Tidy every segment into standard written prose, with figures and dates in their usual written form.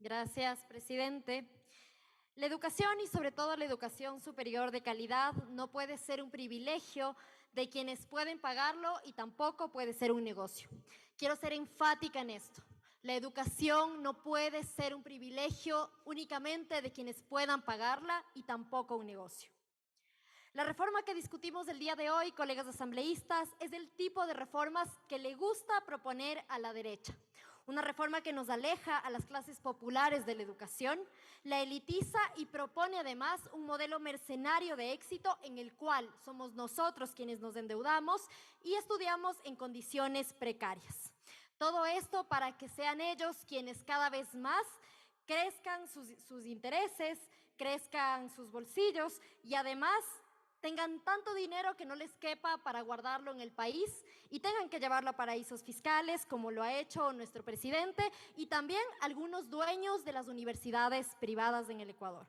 Gracias, presidente. La educación y sobre todo la educación superior de calidad no puede ser un privilegio de quienes pueden pagarlo y tampoco puede ser un negocio. Quiero ser enfática en esto. La educación no puede ser un privilegio únicamente de quienes puedan pagarla y tampoco un negocio. La reforma que discutimos el día de hoy, colegas asambleístas, es del tipo de reformas que le gusta proponer a la derecha. Una reforma que nos aleja a las clases populares de la educación, la elitiza y propone además un modelo mercenario de éxito en el cual somos nosotros quienes nos endeudamos y estudiamos en condiciones precarias. Todo esto para que sean ellos quienes cada vez más crezcan sus intereses, crezcan sus bolsillos y además tengan tanto dinero que no les quepa para guardarlo en el país y tengan que llevarlo a paraísos fiscales, como lo ha hecho nuestro presidente y también algunos dueños de las universidades privadas en el Ecuador.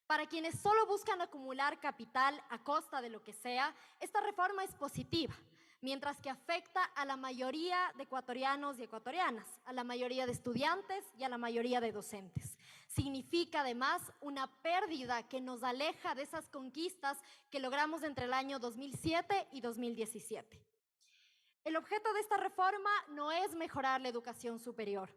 Para quienes solo buscan acumular capital a costa de lo que sea, esta reforma es positiva, mientras que afecta a la mayoría de ecuatorianos y ecuatorianas, a la mayoría de estudiantes y a la mayoría de docentes. Significa además una pérdida que nos aleja de esas conquistas que logramos entre el año 2007 y 2017. El objeto de esta reforma no es mejorar la educación superior,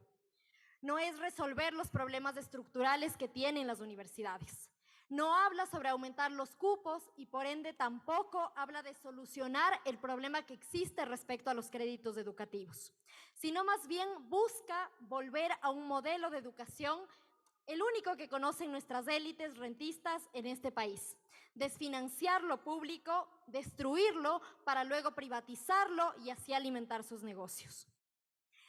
no es resolver los problemas estructurales que tienen las universidades. No habla sobre aumentar los cupos y por ende tampoco habla de solucionar el problema que existe respecto a los créditos educativos, sino más bien busca volver a un modelo de educación el único que conocen nuestras élites rentistas en este país. Desfinanciar lo público, destruirlo para luego privatizarlo y así alimentar sus negocios.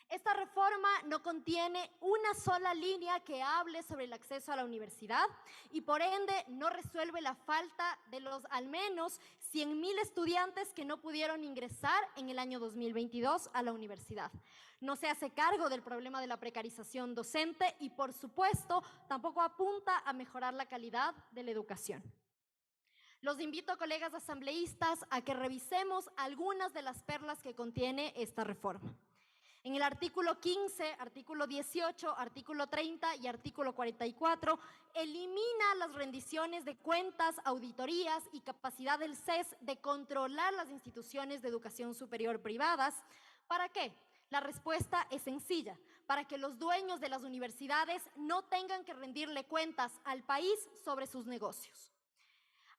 Esta reforma no contiene una sola línea que hable sobre el acceso a la universidad y por ende no resuelve la falta de los al menos 100,000 estudiantes que no pudieron ingresar en el año 2022 a la universidad. No se hace cargo del problema de la precarización docente y por supuesto tampoco apunta a mejorar la calidad de la educación. Los invito, colegas asambleístas, a que revisemos algunas de las perlas que contiene esta reforma. En el artículo 15, artículo 18, artículo 30 y artículo 44, elimina las rendiciones de cuentas, auditorías y capacidad del CES de controlar las instituciones de educación superior privadas. ¿Para qué? La respuesta es sencilla, para que los dueños de las universidades no tengan que rendirle cuentas al país sobre sus negocios.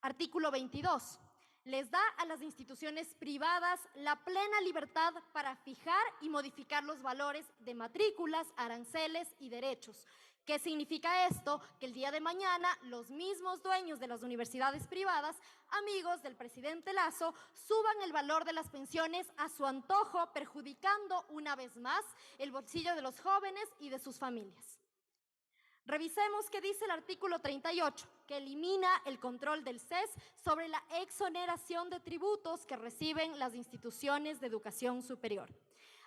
Artículo 22. Les da a las instituciones privadas la plena libertad para fijar y modificar los valores de matrículas, aranceles y derechos. ¿Qué significa esto? Que el día de mañana los mismos dueños de las universidades privadas, amigos del presidente Lasso, suban el valor de las pensiones a su antojo, perjudicando una vez más el bolsillo de los jóvenes y de sus familias. Revisemos qué dice el artículo 38, que elimina el control del CES sobre la exoneración de tributos que reciben las instituciones de educación superior.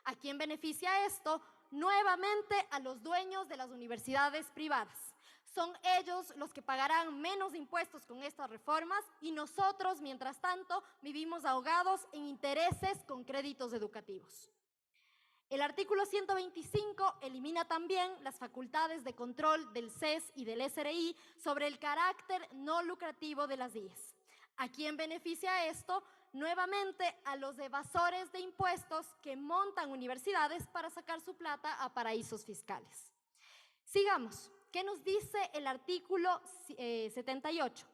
¿A quién beneficia esto? Nuevamente a los dueños de las universidades privadas. Son ellos los que pagarán menos impuestos con estas reformas y nosotros, mientras tanto, vivimos ahogados en intereses con créditos educativos. El artículo 125 elimina también las facultades de control del CES y del SRI sobre el carácter no lucrativo de las IES. ¿A quién beneficia esto? Nuevamente a los evasores de impuestos que montan universidades para sacar su plata a paraísos fiscales. Sigamos. ¿Qué nos dice el artículo 78?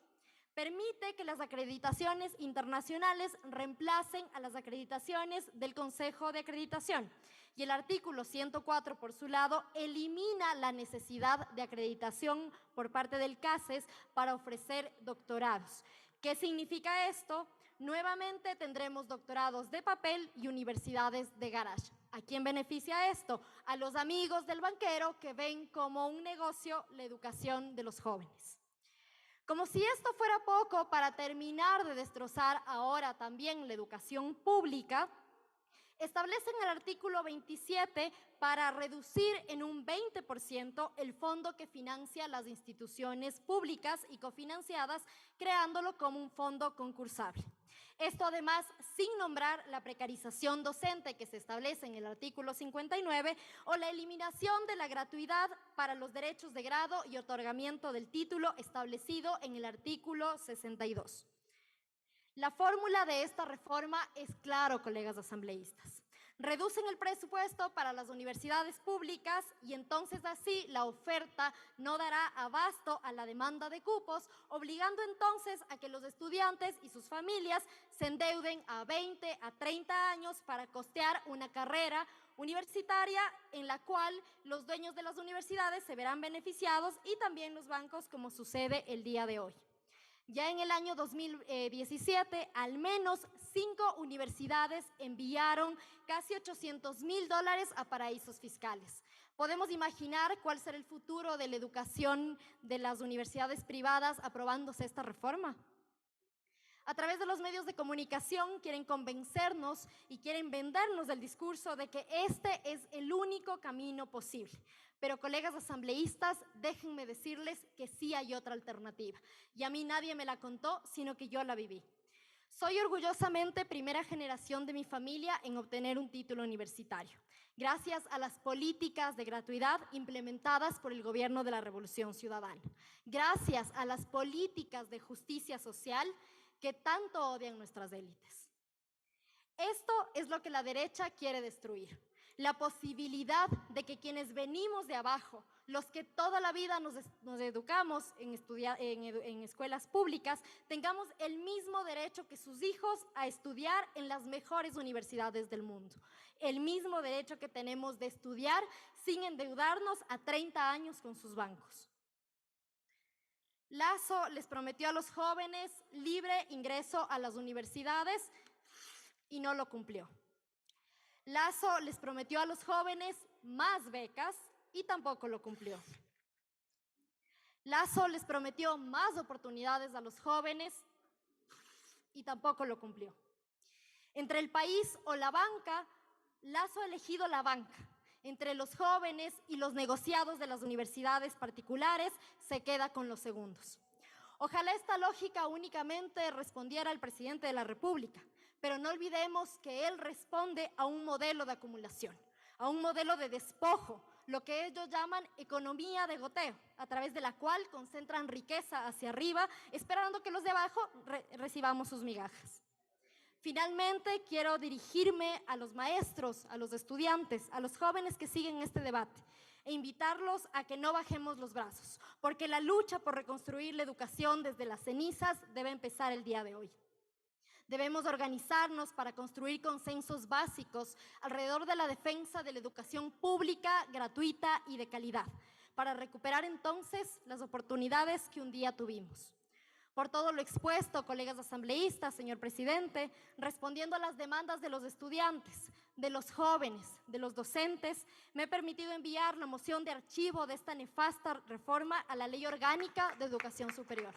Permite que las acreditaciones internacionales reemplacen a las acreditaciones del Consejo de Acreditación. Y el artículo 104, por su lado, elimina la necesidad de acreditación por parte del CACES para ofrecer doctorados. ¿Qué significa esto? Nuevamente tendremos doctorados de papel y universidades de garage. ¿A quién beneficia esto? A los amigos del banquero que ven como un negocio la educación de los jóvenes. Como si esto fuera poco, para terminar de destrozar ahora también la educación pública, Establece en el artículo 27 para reducir en un 20% el fondo que financia las instituciones públicas y cofinanciadas, creándolo como un fondo concursable. Esto además sin nombrar la precarización docente que se establece en el artículo 59 o la eliminación de la gratuidad para los derechos de grado y otorgamiento del título establecido en el artículo 62. La fórmula de esta reforma es claro, colegas asambleístas. Reducen el presupuesto para las universidades públicas y entonces así la oferta no dará abasto a la demanda de cupos, obligando entonces a que los estudiantes y sus familias se endeuden a 20 a 30 años para costear una carrera universitaria en la cual los dueños de las universidades se verán beneficiados y también los bancos, como sucede el día de hoy. Ya en el año 2017, al menos 5 universidades enviaron casi $800.000 a paraísos fiscales. Podemos imaginar cuál será el futuro de la educación de las universidades privadas aprobándose esta reforma. A través de los medios de comunicación quieren convencernos y quieren vendernos el discurso de que este es el único camino posible. Pero, colegas asambleístas, déjenme decirles que sí hay otra alternativa. Y a mí nadie me la contó, sino que yo la viví. Soy orgullosamente primera generación de mi familia en obtener un título universitario, gracias a las políticas de gratuidad implementadas por el gobierno de la Revolución Ciudadana, gracias a las políticas de justicia social que tanto odian nuestras élites. Esto es lo que la derecha quiere destruir. La posibilidad de que quienes venimos de abajo, los que toda la vida nos educamos en escuelas públicas, tengamos el mismo derecho que sus hijos a estudiar en las mejores universidades del mundo. El mismo derecho que tenemos de estudiar sin endeudarnos a 30 años con sus bancos. Lazo les prometió a los jóvenes libre ingreso a las universidades y no lo cumplió. Lazo les prometió a los jóvenes más becas y tampoco lo cumplió. Lazo les prometió más oportunidades a los jóvenes y tampoco lo cumplió. Entre el país o la banca, Lazo ha elegido la banca. Entre los jóvenes y los negociados de las universidades particulares, se queda con los segundos. Ojalá esta lógica únicamente respondiera al presidente de la República, pero no olvidemos que él responde a un modelo de acumulación, a un modelo de despojo, lo que ellos llaman economía de goteo, a través de la cual concentran riqueza hacia arriba, esperando que los de abajo recibamos sus migajas. Finalmente, quiero dirigirme a los maestros, a los estudiantes, a los jóvenes que siguen este debate e invitarlos a que no bajemos los brazos, porque la lucha por reconstruir la educación desde las cenizas debe empezar el día de hoy. Debemos organizarnos para construir consensos básicos alrededor de la defensa de la educación pública, gratuita y de calidad, para recuperar entonces las oportunidades que un día tuvimos. Por todo lo expuesto, colegas asambleístas, señor presidente, respondiendo a las demandas de los estudiantes, de los jóvenes, de los docentes, me he permitido enviar la moción de archivo de esta nefasta reforma a la Ley Orgánica de Educación Superior.